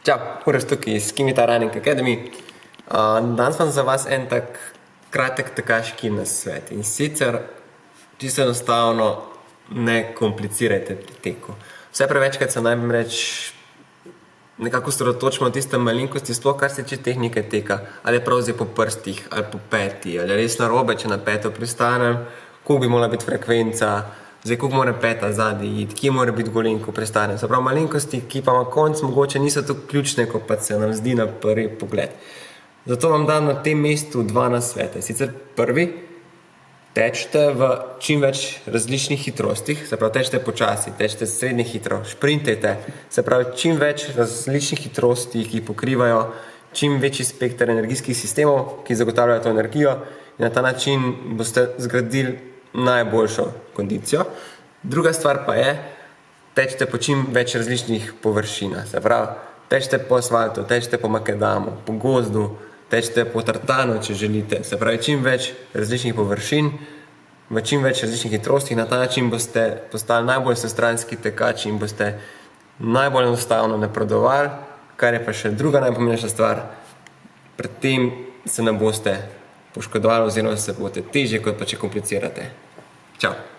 Ćao, Uroš tukaj iz Skimitar Running Academy. Danes imam za vas en tak kratek tekaški nasvet. In sicer, čisto enostavno, ne komplicirajte pri teku. Vse prevečkrat se namreč nekako osredotočimo na tiste malenkosti, sploh kar se tiče tehnike teka. Ali je prav zdaj po prstih, ali po peti, ali je res narobe, če na peto pristanem, koliko bi morala biti frekvenca, zdaj, koliko mora peta zadnji iti, kje mora biti golen, ko prestanem. Se pravi, malenkosti, ki pa na koncu mogoče niso tako ključne, kot pa se nam zdi na prvi pogled. Zato vam dam na tem mestu dva nasvete. Sicer prvi, tečite v čim več različnih hitrostih, se pravi, tečite počasi, tečite srednje hitro, šprintajte, se pravi, čim več različnih hitrosti, ki pokrivajo čim večji spekter energijskih sistemov, ki zagotavljajo to energijo, in na ta način boste zgradili najboljšo kondicijo. Druga stvar pa je, tečite po čim več različnih površinah. Se pravi, tečite po asfaltu, tečite po makadamu, po gozdu, tečite po tartanu, če želite. Se pravi, čim več različnih površin, v čim več različnih hitrostih. Na ta način boste postali najbolj vsestranski tekači in boste najbolj enostavno napredovali, kar je pa še druga najpomembnejša stvar, pred tem se ne boste poškodovali oziroma se boste težje, kot pa če komplicirate. Čau!